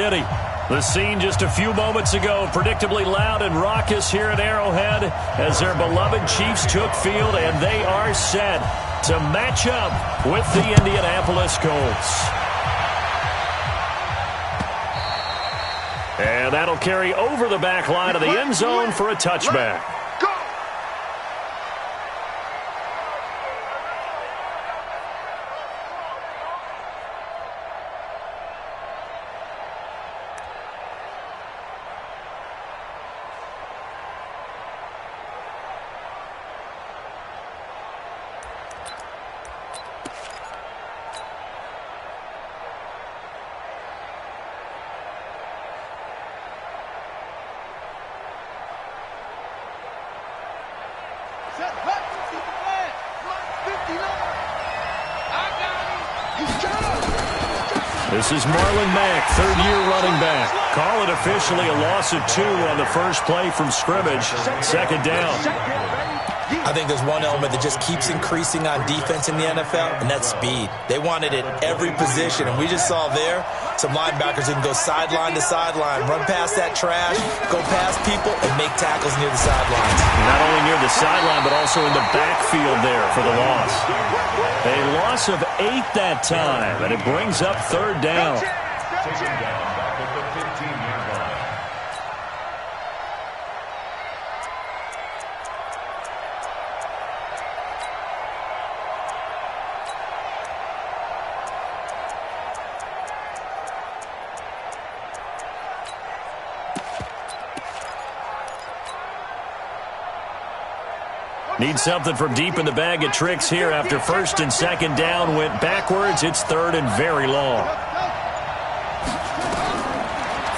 City. The scene just a few moments ago, predictably loud and raucous here at Arrowhead as their beloved Chiefs took field, and they are set to match up with the Indianapolis Colts. And that'll carry over the back line of the end zone for a touchback. This is Marlon Mack, third-year running back. Call it officially a loss of 2 on the first play from scrimmage. Second down. I think there's one element that just keeps increasing on defense in the NFL, and that's speed. They want it at every position, and we just saw there some linebackers who can go sideline to sideline, run past that trash, go past people, and make tackles near the sidelines. Not only near the sideline, but also in the backfield there for the loss. A loss of 8 that time, and it brings up third down. Need something from deep in the bag of tricks here after first and second down went backwards. It's third and very long.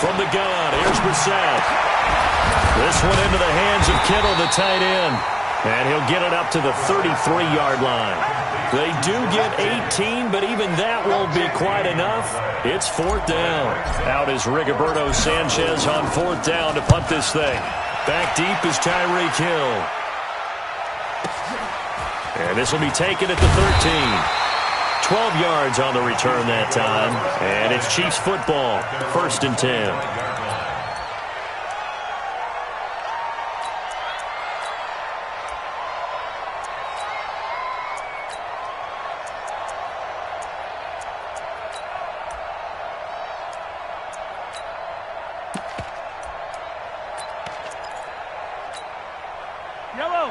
From the gun, here's Brissett. This one into the hands of Kittle, the tight end. And he'll get it up to the 33-yard line. They do get 18, but even that won't be quite enough. It's fourth down. Out is Rigoberto Sanchez on fourth down to punt this thing. Back deep is Tyreek Hill. And this will be taken at the 13. 12 yards on the return that time. And it's Chiefs football, first and 10.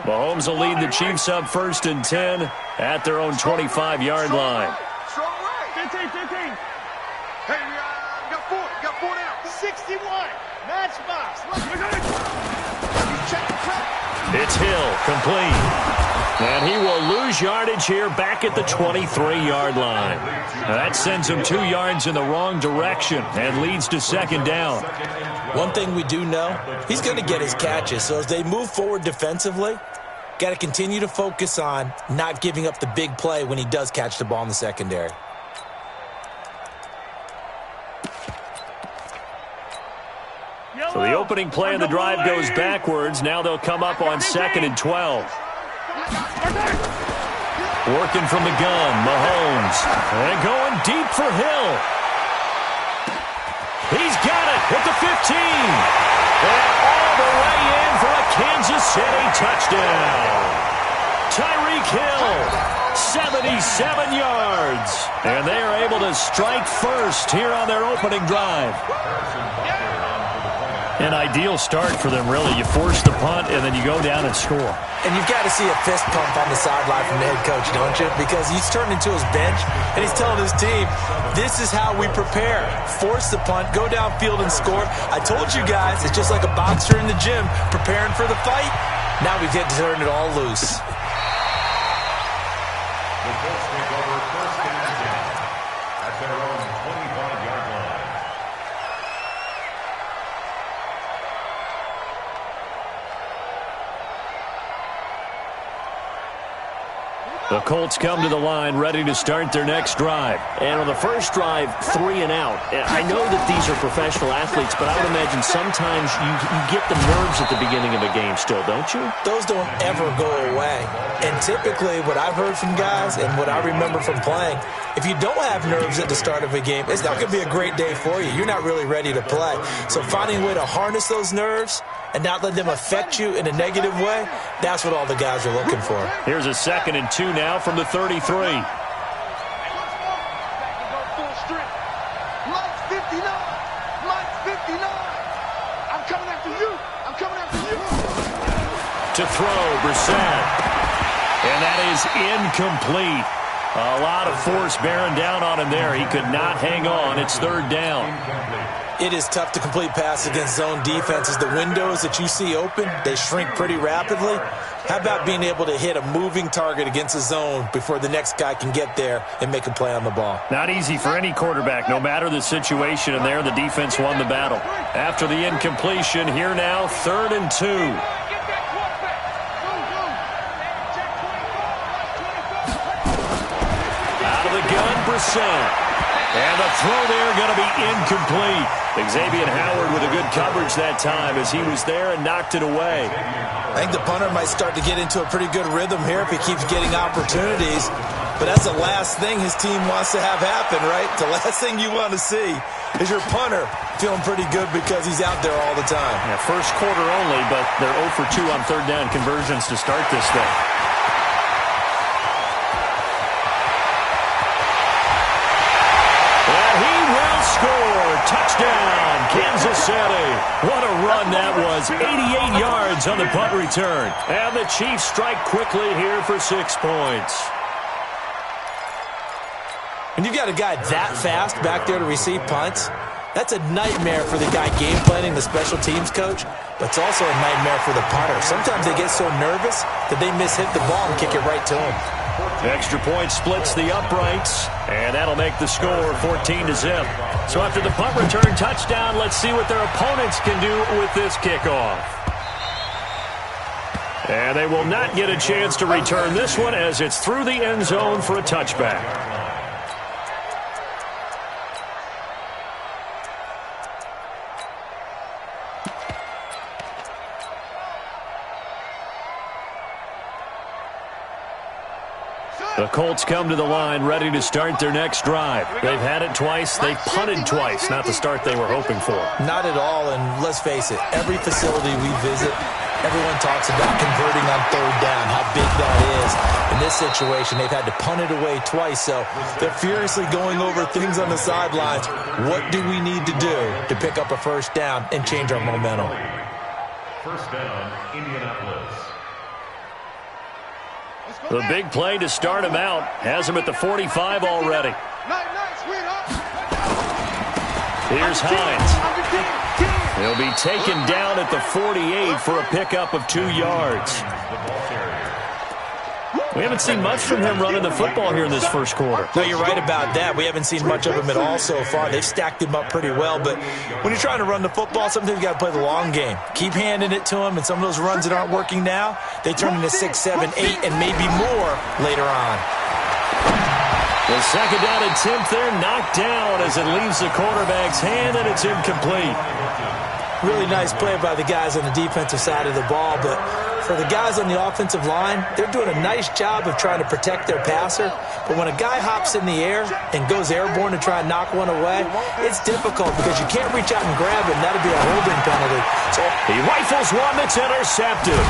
Mahomes will lead the Chiefs up first and 10 at their own 25-yard line. 15. Hey, got 4 now. 61. Matchbox. It's Hill, complete. And he will lose yardage here back at the 23-yard line. That sends him 2 yards in the wrong direction and leads to second down. One thing we do know, he's going to get his catches. So as they move forward defensively, got to continue to focus on not giving up the big play when he does catch the ball in the secondary. So the opening play of the drive goes backwards. Now they'll come up on second and 12. Working from the gun, Mahomes. And going deep for Hill. He's got it at the 15. And all the way in for a Kansas City touchdown. Tyreek Hill, 77 yards. And they are able to strike first here on their opening drive. An ideal start for them, really. You force the punt, and then you go down and score. And you've got to see a fist pump on the sideline from the head coach, don't you? Because he's turned into his bench, and he's telling his team, this is how we prepare. Force the punt, go downfield and score. I told you guys, it's just like a boxer in the gym preparing for the fight. Now we get to turn it all loose. The Colts take over first and 10 at their own 25-yard line. The Colts come to the line ready to start their next drive. And on the first drive, 3 and out. I know that these are professional athletes, but I would imagine sometimes you get the nerves at the beginning of a game still, don't you? Those don't ever go away. And typically what I've heard from guys and what I remember from playing, if you don't have nerves at the start of a game, it's not going to be a great day for you. You're not really ready to play. So finding a way to harness those nerves and not let them affect you in a negative way, that's what all the guys are looking for. Here's a 2nd and 2 now from the 33. Mike's 59. Mike's 59. I'm coming after you. I'm coming after you. To throw, Brissett. And that is incomplete. A lot of force bearing down on him there. He could not hang on. It's 3rd down. It is tough to complete passes against zone defenses. The windows that you see open, they shrink pretty rapidly. How about being able to hit a moving target against a zone before the next guy can get there and make a play on the ball? Not easy for any quarterback, no matter the situation. And there, the defense won the battle. After the incompletion, here now, 3rd and 2. Out of the gun, Brissett. And the throw there going to be incomplete. Xavier Howard with a good coverage that time as he was there and knocked it away. I think the punter might start to get into a pretty good rhythm here if he keeps getting opportunities. But that's the last thing his team wants to have happen, right? The last thing you want to see is your punter feeling pretty good because he's out there all the time. Yeah, first quarter only, but they're 0 for 2 on 3rd down conversions to start this thing. Touchdown, Kansas City. What a run that was. 88 yards on the punt return. And the Chiefs strike quickly here for 6 points. When you've got a guy that fast back there to receive punts, that's a nightmare for the guy game planning, the special teams coach, but it's also a nightmare for the punter. Sometimes they get so nervous that they mishit the ball and kick it right to him. Extra point splits the uprights, and that'll make the score 14-0. So after the punt return touchdown, let's see what their opponents can do with this kickoff. And they will not get a chance to return this one as it's through the end zone for a touchback. The Colts come to the line ready to start their next drive. They've had it twice. They've punted twice. Not the start they were hoping for. Not at all, and let's face it, every facility we visit, everyone talks about converting on 3rd down, how big that is. In this situation, they've had to punt it away twice, so they're furiously going over things on the sidelines. What do we need to do to pick up a 1st down and change our momentum? 1st down, Indianapolis. The big play to start him out has him at the 45 already. Here's Hines. He'll be taken down at the 48 for a pickup of 2 yards. We haven't seen much from him running the football here in this first quarter. No, you're right about that. We haven't seen much of him at all so far. They've stacked him up pretty well, but when you're trying to run the football, sometimes you got to play the long game. Keep handing it to him, and some of those runs that aren't working now, they turn into 6, 7, 8, and maybe more later on. The 2nd down attempt there knocked down as it leaves the quarterback's hand, and it's incomplete. Really nice play by the guys on the defensive side of the ball, but for the guys on the offensive line, they're doing a nice job of trying to protect their passer. But when a guy hops in the air and goes airborne to try and knock one away, it's difficult because you can't reach out and grab him. That'll be a holding penalty. So he rifles one that's intercepted.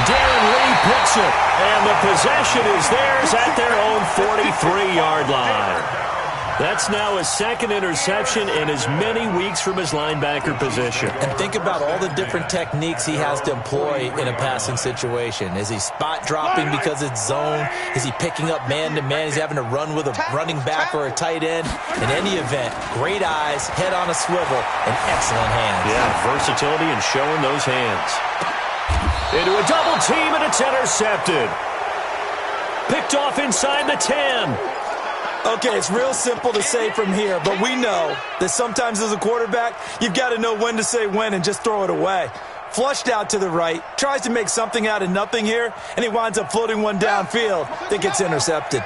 Darren Lee picks it, and the possession is theirs at their own 43-yard line. That's now his 2nd interception in as many weeks from his linebacker position. And think about all the different techniques he has to employ in a passing situation. Is he spot dropping because it's zone? Is he picking up man-to-man? Is he having to run with a running back or a tight end? In any event, great eyes, head on a swivel, and excellent hands. Yeah, versatility and showing those hands. Into a double team, and it's intercepted. Picked off inside the 10. Okay, it's real simple to say from here, but we know that sometimes as a quarterback, you've got to know when to say when and just throw it away. Flushed out to the right, tries to make something out of nothing here, and he winds up floating one downfield that gets intercepted.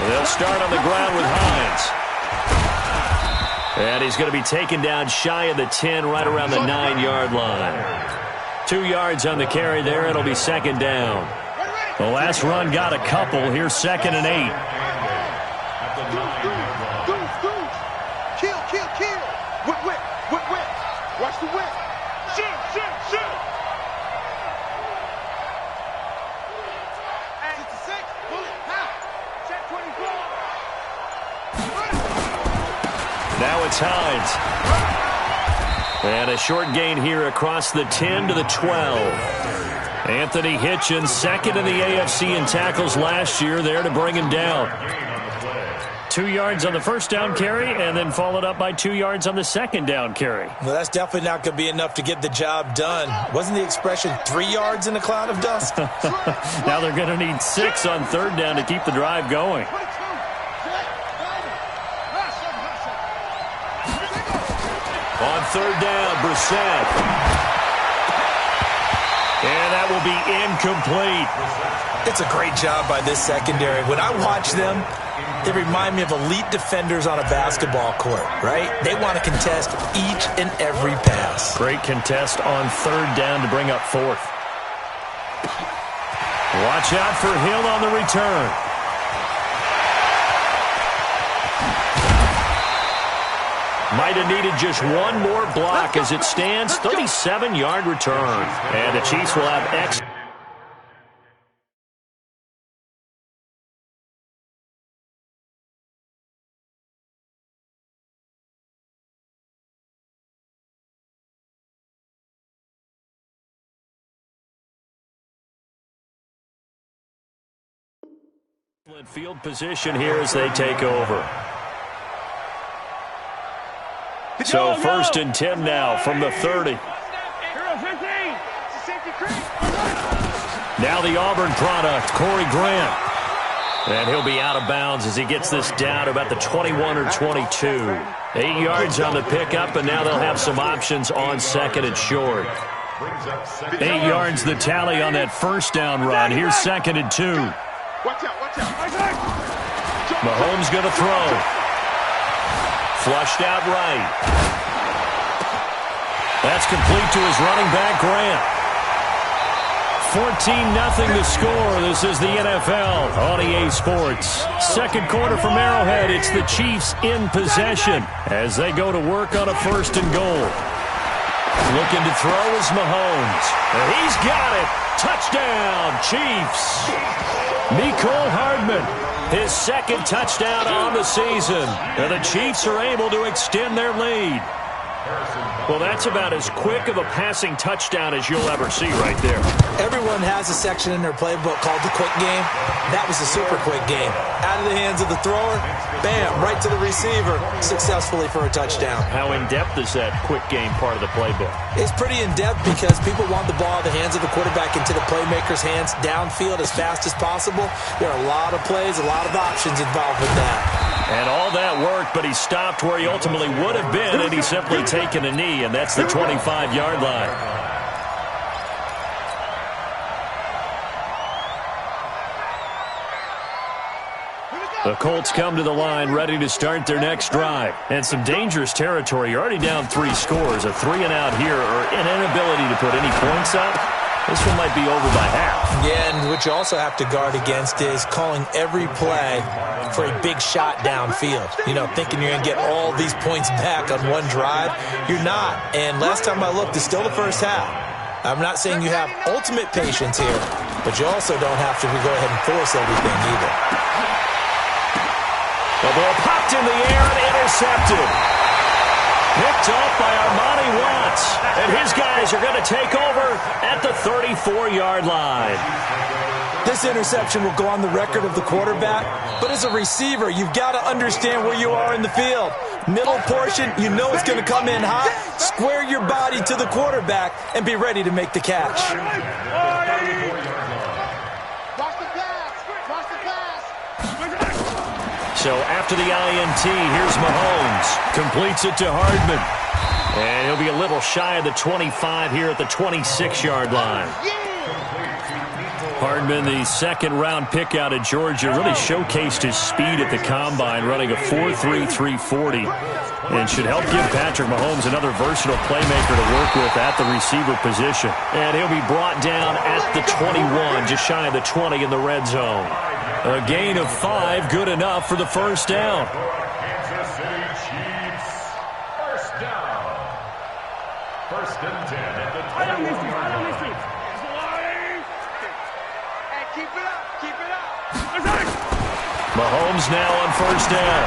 They'll start on the ground with Hines. And he's going to be taken down shy of the 10, right around the 9-yard line. 2 yards on the carry there. It'll be second down. The last run got a couple. Here's 2nd and 8. Kill. Whip. Watch the whip. Shoot. Now it's Hines. And a short gain here across the 10 to the 12. Anthony Hitchens, second in the AFC in tackles last year, there to bring him down. 2 yards on the first down carry, and then followed up by 2 yards on the second down carry. Well, that's definitely not going to be enough to get the job done. Wasn't the expression 3 yards in a cloud of dust? Now they're going to need 6 on third down to keep the drive going. On third down, Brissett. And that will be incomplete. It's a great job by this secondary. When I watch them, they remind me of elite defenders on a basketball court, right? They want to contest each and every pass. Great contest on third down to bring up fourth. Watch out for Hill on the return. Might have needed just one more block. As it stands, 37-yard return. And the Chiefs will have excellent field position here as they take over. So 1st and 10 now from the 30. Now the Auburn product, Corey Grant. And he'll be out of bounds as he gets this down to about the 21 or 22. 8 yards on the pickup, and now they'll have some options on 2nd and short. 8 yards the tally on that first down run. Here's 2nd and 2. Mahomes going to throw. Flushed out right. That's complete to his running back, Grant. 14-0 the score. This is the NFL on EA Sports. Second quarter from Arrowhead. It's the Chiefs in possession as they go to work on a 1st and goal. Looking to throw is Mahomes. And he's got it. Touchdown, Chiefs. Mecole Hardman, his 2nd touchdown on the season. And the Chiefs are able to extend their lead. Well, that's about as quick of a passing touchdown as you'll ever see right there. Everyone has a section in their playbook called the quick game. That was a super quick game. Out of the hands of the thrower, bam, right to the receiver, successfully for a touchdown. How in-depth is that quick game part of the playbook? It's pretty in-depth because people want the ball in the hands of the quarterback into the playmaker's hands downfield as fast as possible. There are a lot of plays, a lot of options involved with that. And all that worked, but he stopped where he ultimately would have been, and he's simply taken a knee, and that's the 25-yard line. The Colts come to the line ready to start their next drive. And some dangerous territory. You're already down 3 scores. A 3-and-out here or an inability to put any points up. This one might be over by half. Yeah, and what you also have to guard against is calling every play for a big shot downfield. You know, thinking you're going to get all these points back on one drive. You're not. And last time I looked, it's still the first half. I'm not saying you have ultimate patience here, but you also don't have to go ahead and force everything either. The ball popped in the air and intercepted. Picked off by Armani Watts. And his guys are going to take over at the 34-yard line. This interception will go on the record of the quarterback, but as a receiver, you've got to understand where you are in the field. Middle portion, you know it's going to come in hot. Square your body to the quarterback and be ready to make the catch. So after the INT, here's Mahomes. Completes it to Hardman. And he'll be a little shy of the 25 here at the 26-yard line. Hardman, the second-round pick out of Georgia, really showcased his speed at the Combine, running a 4.3 340, and should help give Patrick Mahomes another versatile playmaker to work with at the receiver position. And he'll be brought down at the 21, just shy of the 20 in the red zone. A gain of 5, good enough for the first down. Kansas City Chiefs, first down. First and 10 at the 21-yard line. Keep it up. Keep it up. Mahomes now on first down.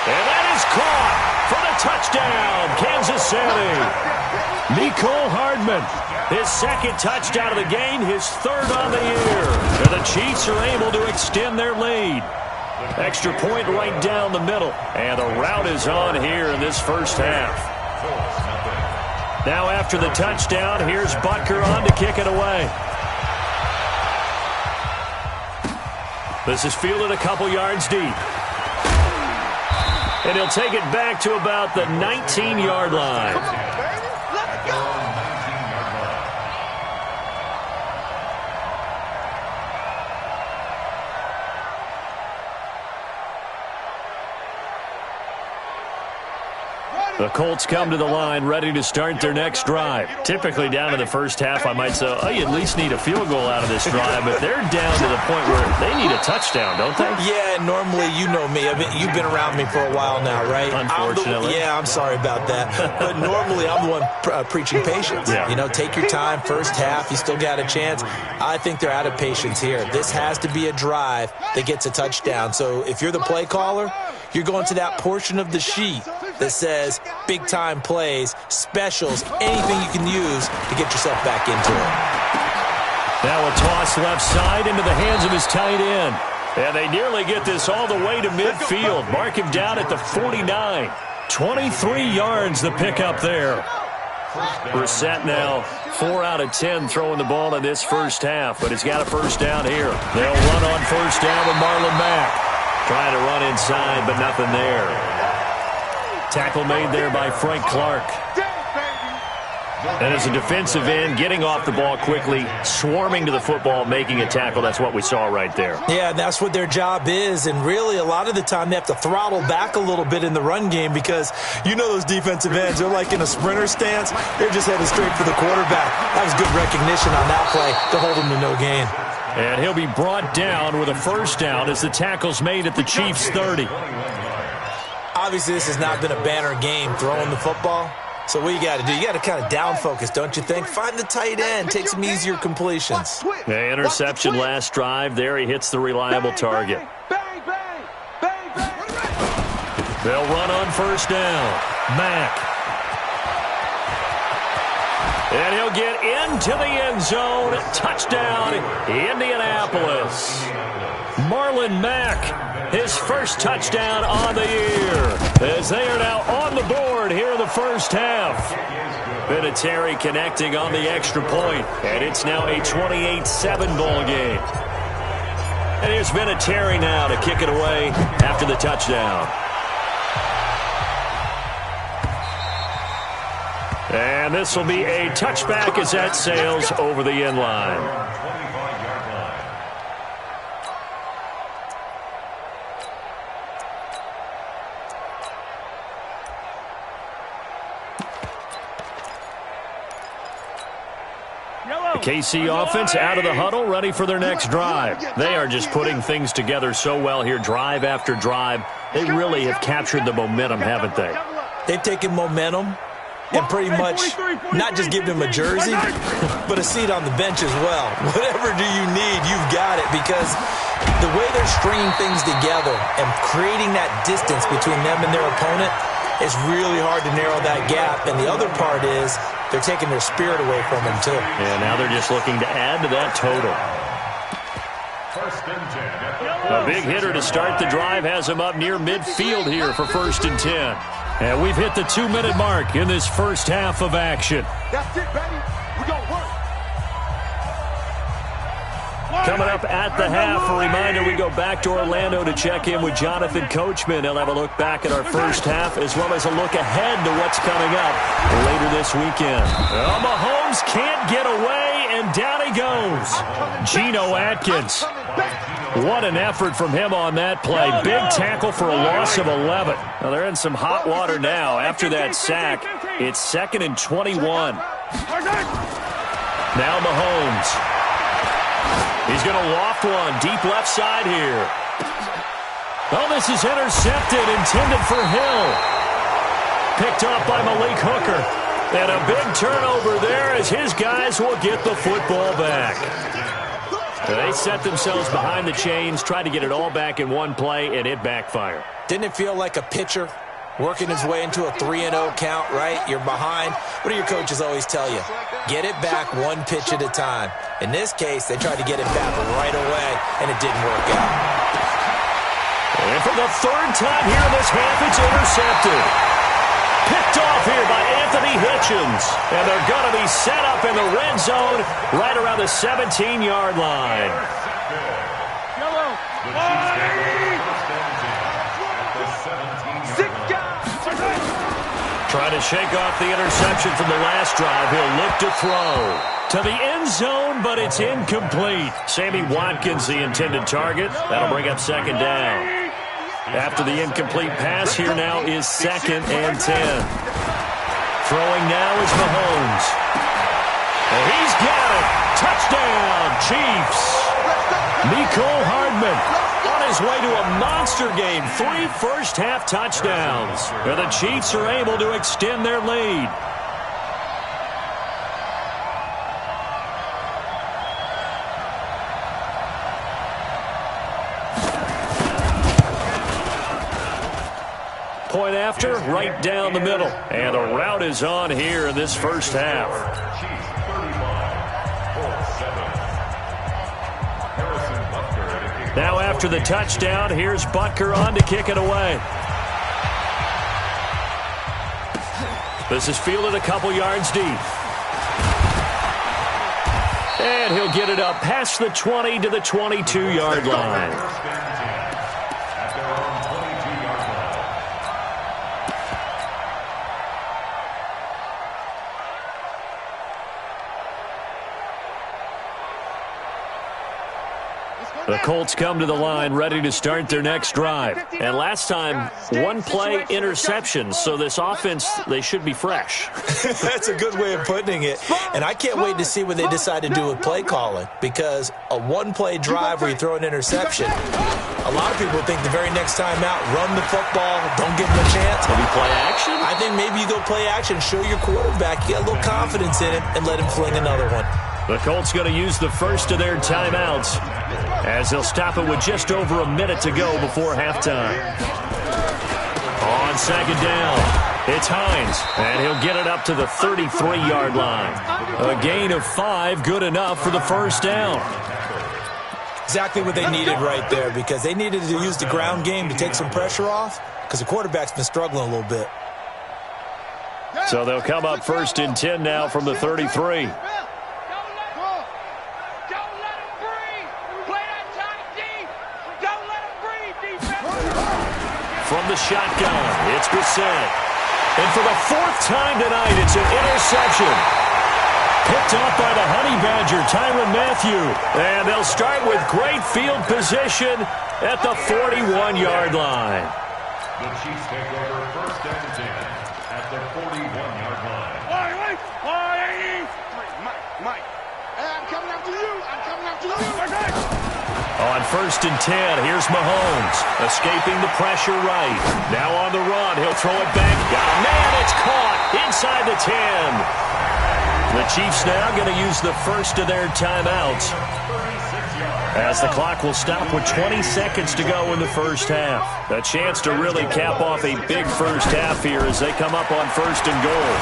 And that is caught for the touchdown, Kansas City. Mecole Hardman, his second touchdown of the game, his third on the year. And the Chiefs are able to extend their lead. Extra point right down the middle. And the route is on here in this first half. Now after the touchdown, here's Butker on to kick it away. This is fielded a couple yards deep. And he'll take it back to about the 19-yard line. Come on, baby. Let's go. The Colts come to the line ready to start their next drive. Typically down in the first half, I might say, oh, you at least need a field goal out of this drive, but they're down to the point where they need a touchdown, don't they? Yeah, normally, you know me. I mean, you've been around me for a while now, right? Unfortunately. I'm sorry about that. But normally, I'm the one preaching patience. Yeah. You know, take your time. First half, you still got a chance. I think they're out of patience here. This has to be a drive that gets a touchdown. So if you're the play caller, you're going to that portion of the sheet that says big-time plays, specials, anything you can use to get yourself back into it. Now a toss left side into the hands of his tight end. And they nearly get this all the way to midfield. Mark him down at the 49. 23 yards the pickup there. Brissett now 4 out of 10 throwing the ball in this first half, but he's got a first down here. They'll run on first down with Marlon Mack. Trying to run inside, but nothing there. Tackle made there by Frank Clark. And as a defensive end, getting off the ball quickly, swarming to the football, making a tackle, that's what we saw right there. Yeah, that's what their job is, and really a lot of the time they have to throttle back a little bit in the run game because you know those defensive ends, they're like in a sprinter stance. They're just headed straight for the quarterback. That was good recognition on that play to hold him to no gain. And he'll be brought down with a first down as the tackle's made at the Chiefs' 30. Obviously, this has not been a banner game throwing the football. So what you got to do, you got to kind of down focus, don't you think? Find the tight end, take some easier completions. The interception last drive. There he hits the reliable target. Bang, bang, bang, bang. They'll run on first down. Mack. And he'll get into the end zone. Touchdown, Indianapolis. Marlon Mack, his first touchdown on the year, as they are now on the board here in the first half. Vinatieri connecting on the extra point, and it's now a 28-7 ball game. And here's Vinatieri now to kick it away after the touchdown. And this will be a touchback as that sails over the end line. The KC offense out of the huddle, ready for their next drive. They are just putting things together so well here, drive after drive. They really have captured the momentum, haven't they? They've taken momentum and pretty much not just give him a jersey, but a seat on the bench as well. Whatever do you need, you've got it, because the way they're stringing things together and creating that distance between them and their opponent is really hard to narrow that gap. And the other part is they're taking their spirit away from them, too. And now they're just looking to add to that total. A big hitter to start the drive has him up near midfield here for 1st and 10. And we've hit the 2-minute mark in this first half of action. That's it, baby. We're going to work. Coming up at the half, a reminder we go back to Orlando to check in with Jonathan Coachman. He'll have a look back at our first half as well as a look ahead to what's coming up later this weekend. Well, Mahomes can't get away, and down he goes. Geno Atkins. What an effort from him on that play. Big tackle for a loss of 11. Now they're in some hot water now. After that sack, it's 2nd and 21. Now Mahomes. He's going to loft one deep left side here. Oh, this is intercepted, intended for Hill. Picked up by Malik Hooker. And a big turnover there as his guys will get the football back. They set themselves behind the chains, tried to get it all back in one play, and it backfired. Didn't it feel like a pitcher working his way into a 3-0 count, right? You're behind. What do your coaches always tell you? Get it back one pitch at a time. In this case, they tried to get it back right away, and it didn't work out. And for the third time here in this half, it's intercepted. Picked off here by Anthony Hitchens. And they're going to be set up in the red zone right around the 17-yard line. Trying to shake off the interception from the last drive. He'll look to throw to the end zone, but it's incomplete. Sammy Watkins, the intended target. That'll bring up 2nd down. After the incomplete pass, here now is 2nd and 10. Throwing now is Mahomes. And he's got it. Touchdown, Chiefs. Mecole Hardman on his way to a monster game. 3 first-half touchdowns. And the Chiefs are able to extend their lead. Point after, right down the middle. And the route is on here in this first half. Now after the touchdown, here's Butker on to kick it away. This is fielded a couple yards deep. And he'll get it up past the 20 to the 22-yard line. The Colts come to the line ready to start their next drive. And last time, one play interception. So this offense, they should be fresh. That's a good way of putting it. And I can't wait to see what they decide to do with play calling. Because a one-play drive where you throw an interception, a lot of people think the very next time out, run the football, don't give them a chance. Maybe play action? I think maybe you go play action, show your quarterback, you get a little confidence in him, and let him fling another one. The Colts going to use the first of their timeouts as they'll stop it with just over a minute to go before halftime. On 2nd down, it's Hines, and he'll get it up to the 33-yard line. A gain of 5, good enough for the first down. Exactly what they needed right there, because they needed to use the ground game to take some pressure off, because the quarterback's been struggling a little bit. So they'll come up 1st and 10 now from the 33. From the shotgun, it's Brissett. And for the 4th time tonight, it's an interception. Picked off by the Honey Badger, Tyrann Mathieu. And they'll start with great field position at the 41-yard line. The Chiefs take over 1st and 10 at the 41-yard line. Mike. I'm coming after you. I'm coming after you. On 1st and 10, here's Mahomes, escaping the pressure right. Now on the run, he'll throw it back. Oh, man, it's caught inside the 10. The Chiefs now going to use the first of their timeouts as the clock will stop with 20 seconds to go in the first half. A chance to really cap off a big first half here as they come up on 1st and goal.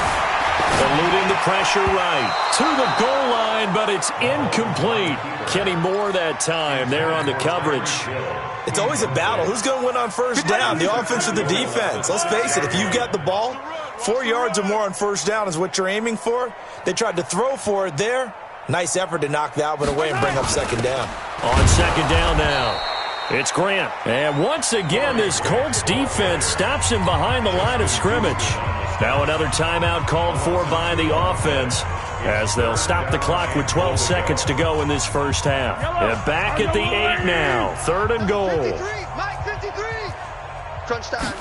Eluding the pressure right to the goal line, but it's incomplete. Kenny Moore that time there on the coverage. It's always a battle. Who's going to win on 1st down, the offense or the defense? Let's face it, if you've got the ball, 4 yards or more on 1st down is what you're aiming for. They tried to throw for it there. Nice effort to knock that one away and bring up second down. On second down now, it's Grant. And once again, this Colts defense stops him behind the line of scrimmage. Now another timeout called for by the offense as they'll stop the clock with 12 seconds to go in this first half. And back at the 8 now, 3rd and goal. 53, Mike 53. Crunch time.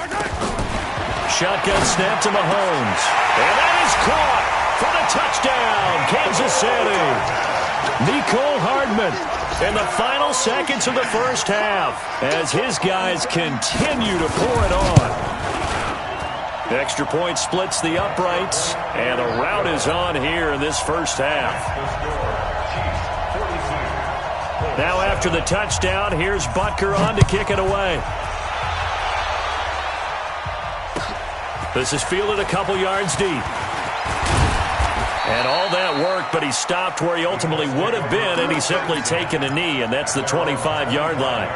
Shotgun snap to Mahomes. And that is caught for the touchdown, Kansas City. Mecole Hardman in the final seconds of the first half as his guys continue to pour it on. Extra point splits the uprights, and a rout is on here in this first half. Now after the touchdown, here's Butker on to kick it away. This is fielded a couple yards deep. And all that work, but he stopped where he ultimately would have been, and he's simply taken a knee, and that's the 25-yard line.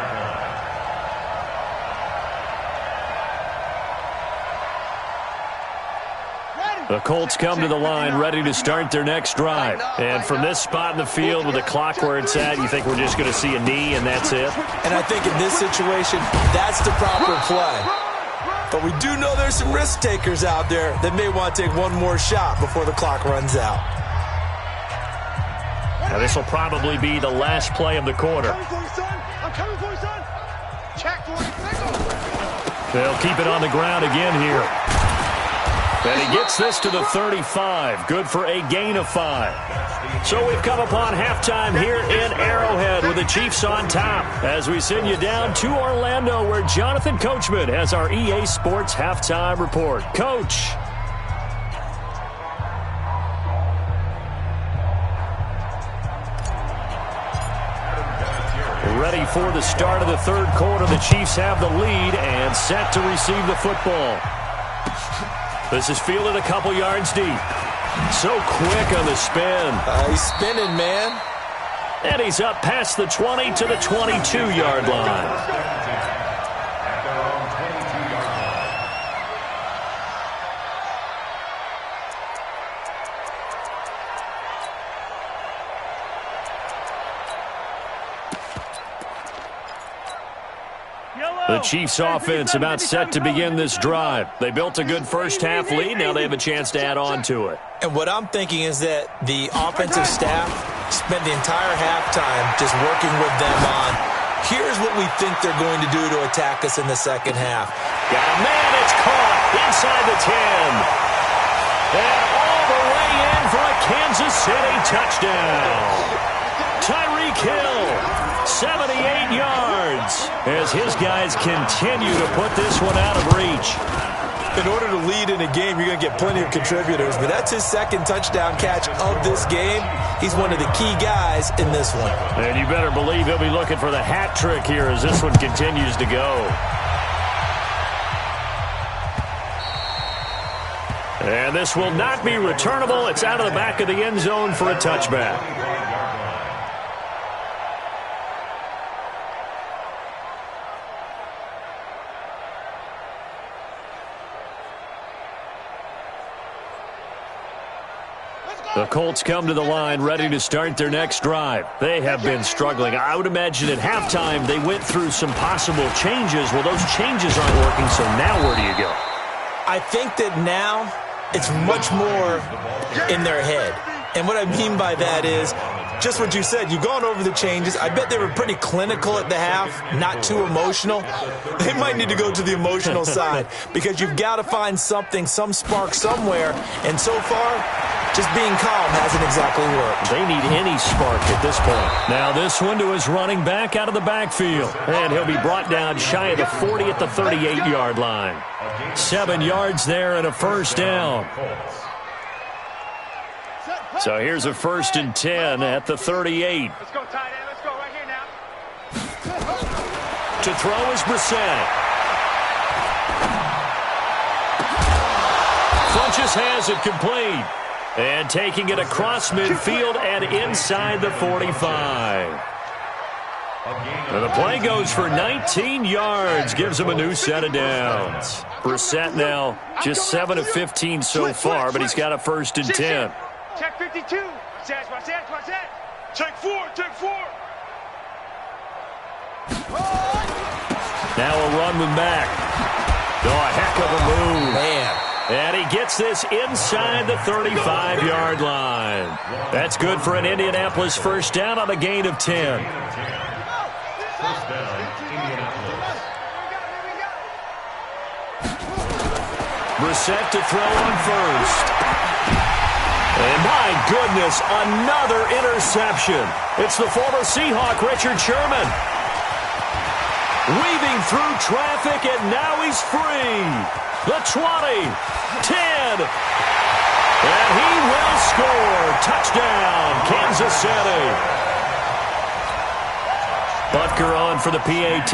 The Colts come to the line ready to start their next drive. And from this spot in the field with the clock where it's at, you think we're just going to see a knee and that's it? And I think in this situation, that's the proper play. But we do know there's some risk takers out there that may want to take one more shot before the clock runs out. Now this will probably be the last play of the quarter. I'm coming for you, son. Check for it. They'll keep it on the ground again here. And he gets this to the 35. Good for a gain of 5. So we've come upon halftime here in Arrowhead with the Chiefs on top as we send you down to Orlando where Jonathan Coachman has our EA Sports halftime report. Coach. Ready for the start of the third quarter. The Chiefs have the lead and set to receive the football. This is fielded a couple yards deep. So quick on the spin. He's spinning, man. And he's up past the 20 to the 22-yard line. The Chiefs offense about set to begin this drive. They built a good first half lead. Now they have a chance to add on to it. And what I'm thinking is that the offensive staff spent the entire halftime just working with them on, here's what we think they're going to do to attack us in the second half. Got a man, it's caught inside the 10. And all the way in for a Kansas City touchdown. Tyreek Hill, 78 yards, as his guys continue to put this one out of reach. In order to lead in a game, you're going to get plenty of contributors, but that's his second touchdown catch of this game. He's one of the key guys in this one. And you better believe he'll be looking for the hat trick here as this one continues to go. And this will not be returnable. It's out of the back of the end zone for a touchback. The Colts come to the line ready to start their next drive. They have been struggling. I would imagine at halftime they went through some possible changes. Well, those changes aren't working, so now where do you go? I think that now it's much more in their head. And what I mean by that is just what you said. You've gone over the changes. I bet they were pretty clinical at the half, not too emotional. They might need to go to the emotional side because you've got to find something, some spark somewhere. And so far, just being calm hasn't exactly worked. They need any spark at this point. Now this one to his running back out of the backfield. And he'll be brought down shy of the 40 at the 38-yard line. 7 yards there and a first down. So here's a 1st and 10 at the 38. Let's go, tight end. Let's go right here now. To throw is Brissett. Funches has it complete. And taking it across midfield and inside the 45. And the play goes for 19 yards. Gives him a new set of downs. Brissett now just 7 of 15 so far, but he's got a 1st and 10. Check 52. Take four. Now a run with Mack. Oh, a heck of a move. Man. And he gets this inside the 35-yard line. That's good for an Indianapolis first down on a gain of 10. First down, Indianapolis. Brissett to throw on first. And my goodness, another interception. It's the former Seahawk, Richard Sherman. Weaving through traffic, and now he's free. The 20, 10, and he will score. Touchdown, Kansas City. Butker on for the PAT.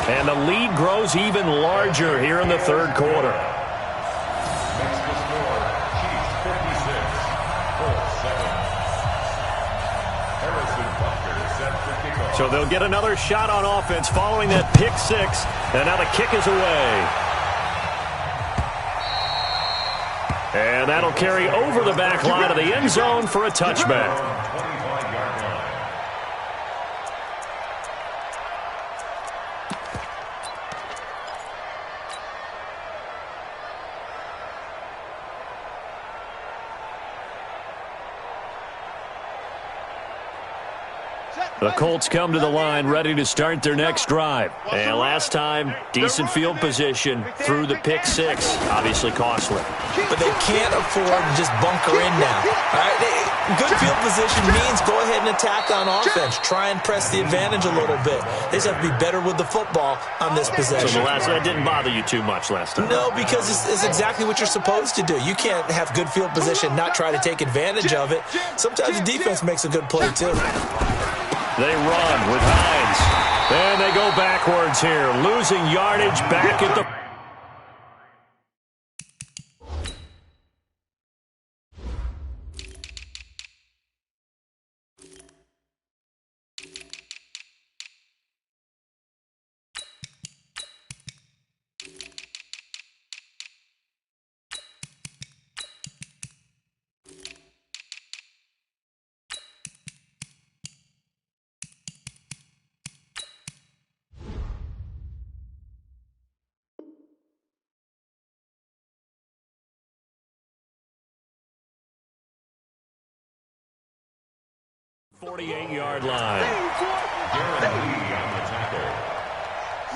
And the lead grows even larger here in the third quarter. Makes the score, Chiefs 56, Colts 7. Harrison Butker set for kickoff. So they'll get another shot on offense following that pick six. And now the kick is away. And that'll carry over the back line of the end zone for a touchback. 25-yard line. The Colts come to the line ready to start their next drive. And last time, decent field position through the pick six. Obviously costly. But they can't afford to just bunker in now. All right? Good field position means go ahead and attack on offense. Try and press the advantage a little bit. They just have to be better with the football on this possession. So that didn't bother you too much last time? No, because it's exactly what you're supposed to do. You can't have good field position, not try to take advantage of it. Sometimes the defense makes a good play, too. They run with Hines. And they go backwards here, losing yardage back at the... .48-yard line. Guaranteed on the tackle.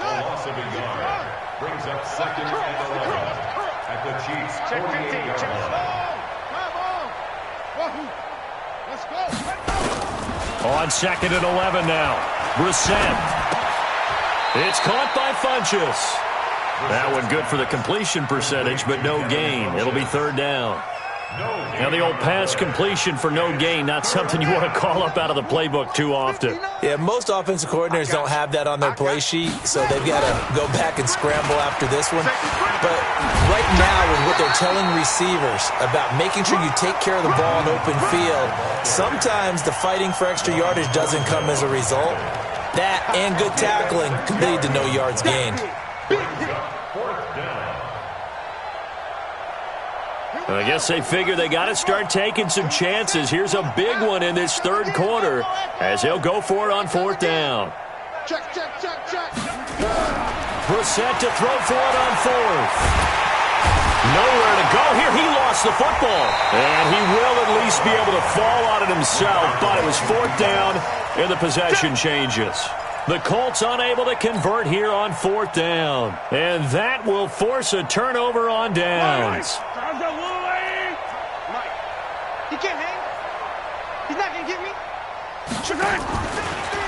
A loss of a yard. Brings up second and 11 at the Chiefs' 48-yard line. On second and 11 now. Brissett. It's caught by Funchess. That one good for the completion percentage, but no gain. It'll be third down. Now the old pass completion for no gain, not something you want to call up out of the playbook too often. Yeah, most offensive coordinators don't have that on their play sheet, so they've got to go back and scramble after this one. But right now, with what they're telling receivers about making sure you take care of the ball in open field, sometimes the fighting for extra yardage doesn't come as a result. That and good tackling could lead to no yards gained. I guess they figure they got to start taking some chances. Here's a big one in this third quarter as they'll go for it on fourth down. Check. Brissett to throw for it on fourth. Nowhere to go here. He lost the football. And he will at least be able to fall on it himself. But it was fourth down and the possession changes. The Colts unable to convert here on fourth down. And that will force a turnover on downs. He can't hang. He's not going to get me.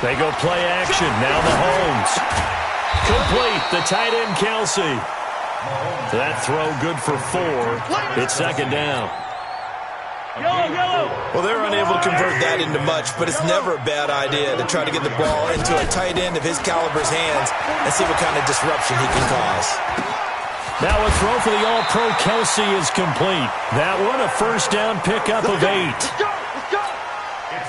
They go play action. Now Mahomes. Complete. The tight end, Kelsey. That throw good for 4. It's second down. Well, they're unable to convert that into much, but it's never a bad idea to try to get the ball into a tight end of his caliber's hands and see what kind of disruption he can cause. Now a throw for the All-Pro Kelsey is complete. That one a first down pickup of 8. It's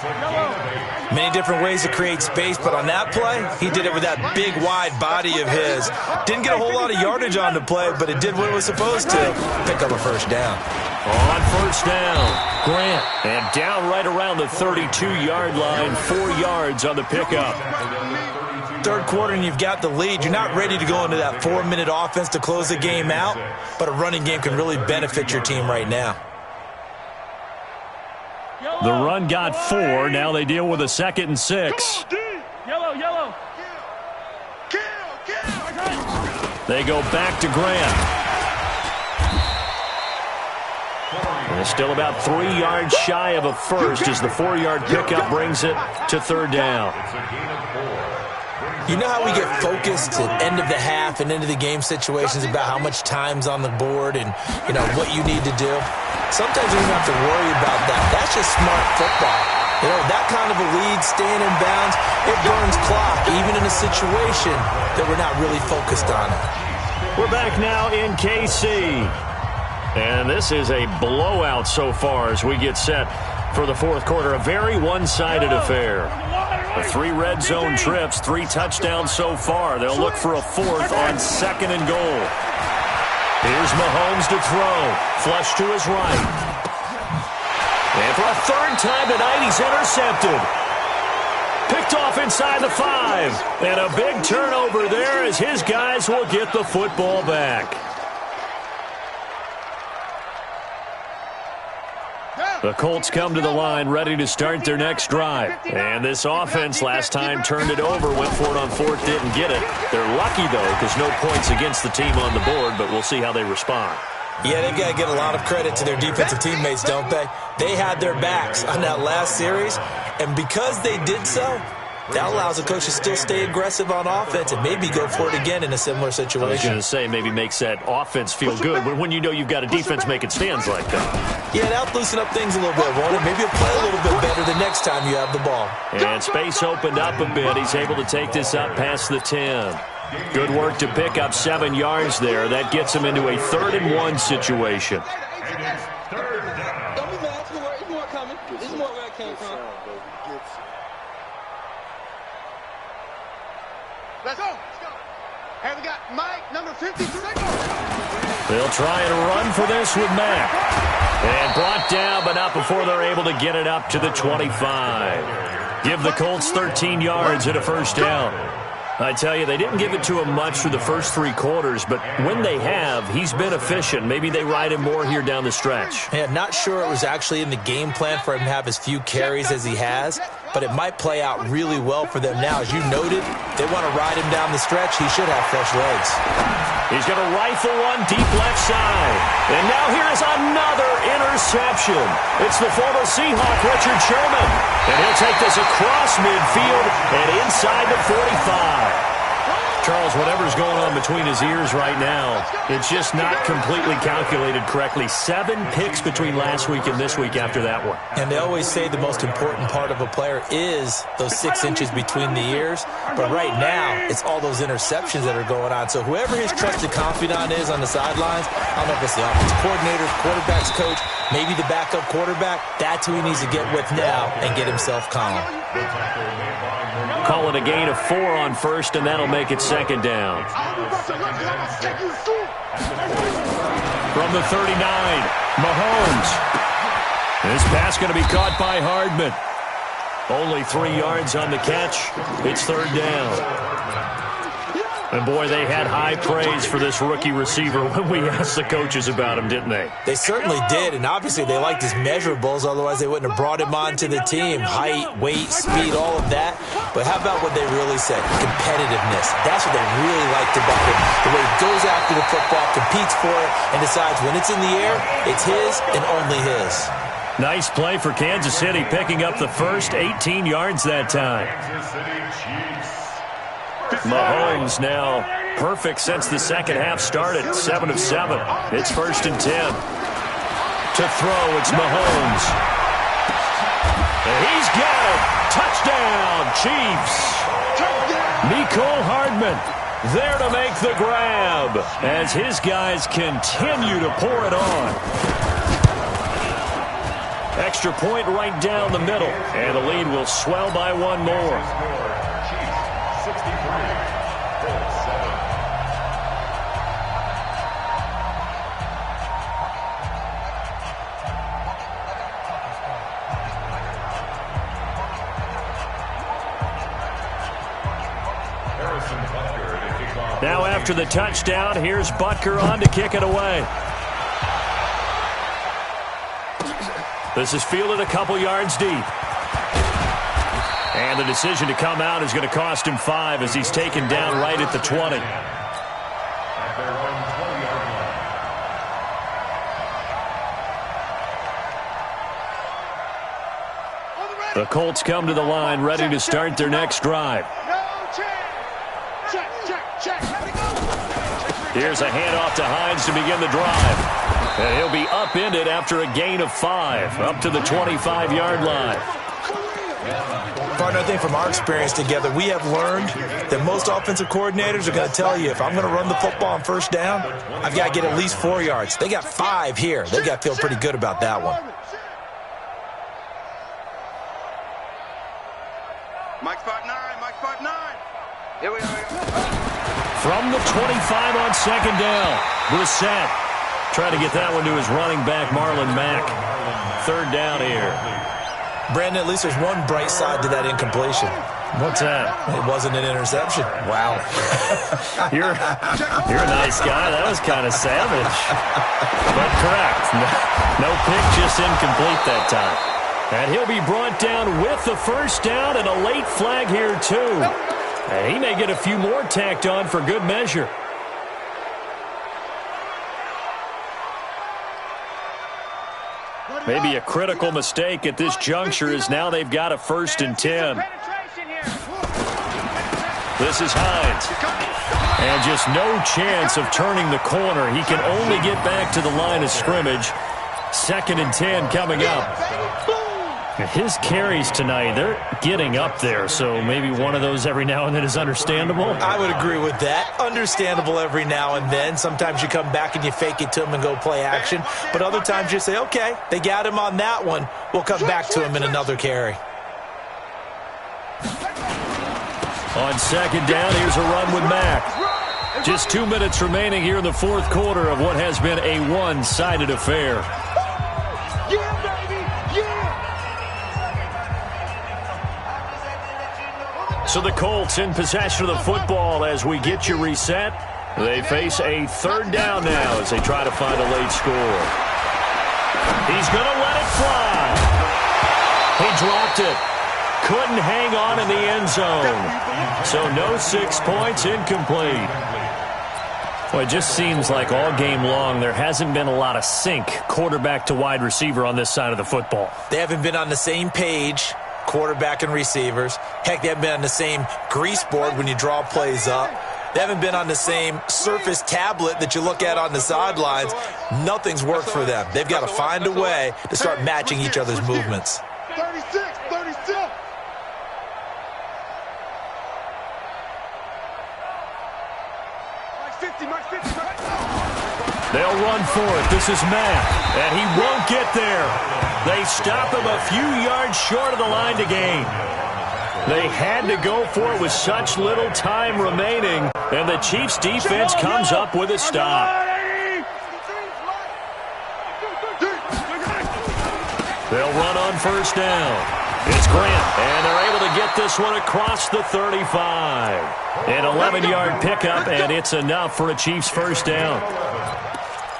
a gain of 8. Many different ways to create space, but on that play, he did it with that big, wide body of his. Didn't get a whole lot of yardage on the play, but it did what it was supposed to. Pick up a first down. On first down, Grant. And down right around the 32-yard line, 4 yards on the pickup. Third quarter and you've got the lead. You're not ready to go into that 4-minute offense to close the game out, but a running game can really benefit your team right now. The run got 4. Now they deal with a 2nd and 6. Yellow. They go back to Grant. And still about 3 yards shy of a first as the 4-yard pickup brings it to 3rd down. You know how we get focused at end of the half and into the game situations about how much time's on the board and, you know, what you need to do? Sometimes you don't have to worry about that. That's just smart football. You know, that kind of a lead, staying in bounds, it burns clock, even in a situation that we're not really focused on it. We're back now in KC. And this is a blowout so far as we get set for the 4th quarter. A very one-sided affair. 3 red zone trips, 3 touchdowns so far. They'll look for a 4th on 2nd and goal. Here's Mahomes to throw. Flush to his right. And for a 3rd time tonight, he's intercepted. Picked off inside the 5. And a big turnover there as his guys will get the football back. The Colts come to the line ready to start their next drive. And this offense last time turned it over, went for it on 4th, didn't get it. They're lucky, though, because no points against the team on the board, but we'll see how they respond. Yeah, they've got to get a lot of credit to their defensive teammates, don't they? They had their backs on that last series, and because they did so, that allows the coach to still stay aggressive on offense and maybe go for it again in a similar situation. I was going to say maybe makes that offense feel good, but when you know you've got a defense making stands like that. Yeah, that'll loosen up things a little bit, won't it? Maybe you'll play a little bit better the next time you have the ball. And space opened up a bit. He's able to take this up past the 10. Good work to pick up 7 yards there. That gets him into a 3rd and 1 situation. Don't be mad. It's more coming. It's more where it came from. Let's go. Hey, we got Mike, number 53. They'll try and run for this with Mack. And brought down, but not before they're able to get it up to the 25. Give the Colts 13 yards and a first down. I tell you, they didn't give it to him much through the first 3 quarters, but when they have, he's been efficient. Maybe they ride him more here down the stretch. Yeah, not sure it was actually in the game plan for him to have as few carries as he has, but it might play out really well for them now. As you noted, they want to ride him down the stretch. He should have fresh legs. He's going to rifle one deep left side. And now here's another interception. It's the former Seahawk, Richard Sherman. And he'll take this across midfield and inside the 45. Charles, whatever's going on between his ears right now, it's just not completely calculated correctly. 7 picks between last week and this week after that one. And they always say the most important part of a player is those 6 inches between the ears. But right now, it's all those interceptions that are going on. So whoever his trusted confidant is on the sidelines, I don't know if it's the offensive coordinator, quarterback's coach, maybe the backup quarterback, that's who he needs to get with now and get himself calm. Call it a gain of 4 on first, and that'll make it 2nd down. From the 39, Mahomes. This pass going to be caught by Hardman. Only 3 yards on the catch. It's 3rd down. And, boy, they had high praise for this rookie receiver when we asked the coaches about him, didn't they? They certainly did, and obviously they liked his measurables, otherwise they wouldn't have brought him onto the team. Height, weight, speed, all of that. But how about what they really said? Competitiveness. That's what they really liked about him. The way he goes after the football, competes for it, and decides when it's in the air, it's his and only his. Nice play for Kansas City, picking up the first 18 yards that time. Mahomes now perfect since the second half started, 7 of 7. It's 1st and 10. To throw, it's Mahomes. And he's got it. Touchdown, Chiefs. Mecole Hardman there to make the grab as his guys continue to pour it on. Extra extra point right down the middle, and the lead will swell by one more. Chiefs 63, Colts 7. Now after the touchdown, here's Butker on to kick it away. This is fielded a couple yards deep. And the decision to come out is going to cost him 5 as he's taken down right at the 20. At their own 20-yard line. The Colts come to the line ready to start their next drive. Here's a handoff to Hines to begin the drive. And he'll be upended after a gain of 5, up to the 25-yard line. Partner, I think from our experience together, we have learned that most offensive coordinators are going to tell you, if I'm going to run the football on first down, I've got to get at least 4 yards. They got 5 here. They've got to feel pretty good about that one. Mike spot 9, Mike spot 9. Here we are. From the 25 on second down, Brissett trying to get that one to his running back, Marlon Mack. Third down here. Brandon, at least there's one bright side to that incompletion. What's that? It wasn't an interception. Wow. You're a nice guy. That was kind of savage. But correct. No pick, just incomplete that time. And he'll be brought down with the first down and a late flag here, too. And he may get a few more tacked on for good measure. Maybe a critical mistake at this juncture is now they've got a 1st and 10. This is Hines. And just no chance of turning the corner. He can only get back to the line of scrimmage. 2nd and 10 coming up. His carries tonight, they're getting up there, so maybe one of those every now and then is understandable. I would agree with that. Understandable every now and then. Sometimes you come back and you fake it to him and go play action. But other times you say, okay, they got him on that one. We'll come back to him in another carry. On second down, here's a run with Mack. Just 2 minutes remaining here in the fourth quarter of what has been a one-sided affair. So the Colts in possession of the football as we get you reset. They face a third down now as they try to find a late score. He's going to let it fly. He dropped it. Couldn't hang on in the end zone. So no 6 points, incomplete. Well, it just seems like all game long there hasn't been a lot of sync quarterback to wide receiver on this side of the football. They haven't been on the same page, quarterback and receivers. Heck, they haven't been on the same grease board when you draw plays up. They haven't been on the same surface tablet that you look at on the sidelines. Nothing's worked for them. They've got to find a way to start matching each other's movements. 36. They'll run for it. This is Matt, and he won't get there. They stop him a few yards short of the line to gain. They had to go for it with such little time remaining, and the Chiefs' defense comes up with a stop. They'll run on first down. It's Grant, and they're able to get this one across the 35. An 11-yard pickup, and it's enough for a Chiefs first down.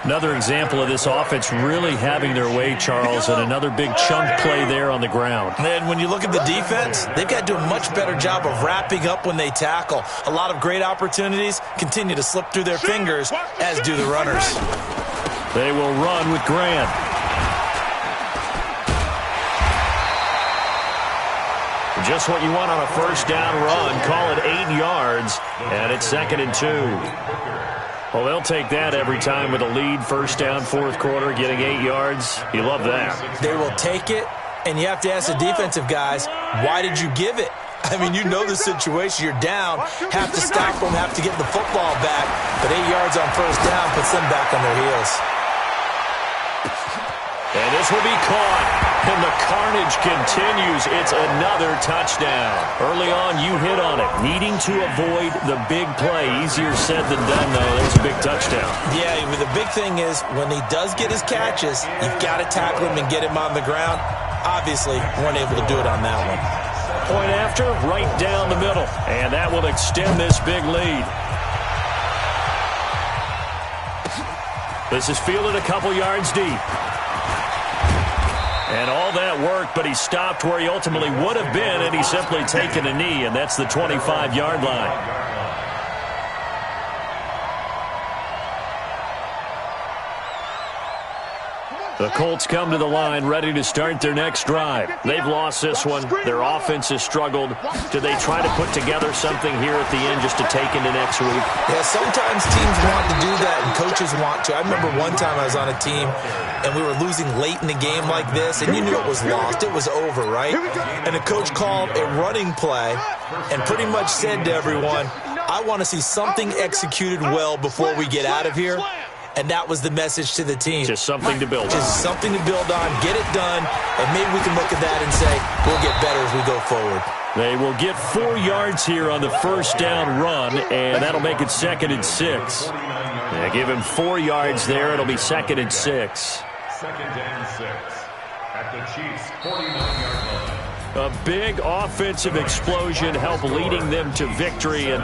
Another example of this offense really having their way, Charles, and another big chunk play there on the ground. And when you look at the defense, they've got to do a much better job of wrapping up when they tackle. A lot of great opportunities continue to slip through their fingers, as do the runners. They will run with Grant. Just what you want on a first down run. Call it 8 yards, and it's 2nd and 2. Well, they'll take that every time with a lead, first down, fourth quarter, getting 8 yards. You love that. They will take it, and you have to ask the defensive guys, why did you give it? I mean, you know the situation. You're down, have to stop them, have to get the football back, but 8 yards on first down puts them back on their heels. And this will be caught. And the carnage continues. It's another touchdown. Early on, you hit on it. Needing to avoid the big play. Easier said than done, though. There's a big touchdown. Yeah, but the big thing is when he does get his catches, you've got to tackle him and get him on the ground. Obviously, weren't able to do it on that one. Point after, right down the middle. And that will extend this big lead. This is fielded a couple yards deep. And all that work, but he stopped where he ultimately would have been, and he's simply taken a knee, and that's the 25-yard line. The Colts come to the line ready to start their next drive. They've lost this one. Their offense has struggled. Do they try to put together something here at the end just to take into next week? Yeah, sometimes teams want to do that and coaches want to. I remember one time I was on a team and we were losing late in the game like this, and you knew it was lost. It was over, right? And the coach called a running play and pretty much said to everyone, I want to see something executed well before we get out of here. And that was the message to the team. Just something to build on. Just something to build on, get it done, and maybe we can look at that and say, we'll get better as we go forward. They will get 4 yards here on the first down run, and that'll make it 2nd and 6. Yeah, give him 4 yards there. It'll be 2nd and 6. 2nd and 6 at the Chiefs' 49-yard line. A big offensive explosion helped leading them to victory. And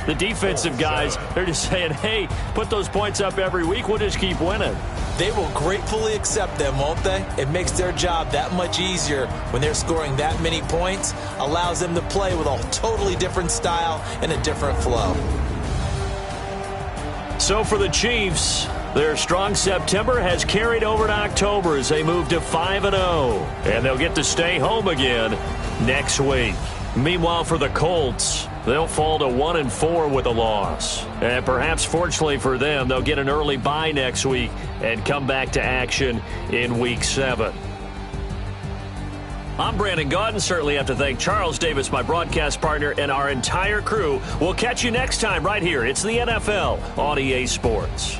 the defensive guys, they're just saying, hey, put those points up every week. We'll just keep winning. They will gratefully accept them, won't they? It makes their job that much easier when they're scoring that many points. Allows them to play with a totally different style and a different flow. So for the Chiefs, their strong September has carried over to October as they move to 5-0. And they'll get to stay home again next week. Meanwhile, for the Colts, they'll fall to 1-4 with a loss. And perhaps fortunately for them, they'll get an early bye next week and come back to action in Week 7. I'm Brandon Gaudin. Certainly have to thank Charles Davis, my broadcast partner, and our entire crew. We'll catch you next time right here. It's the NFL on EA Sports.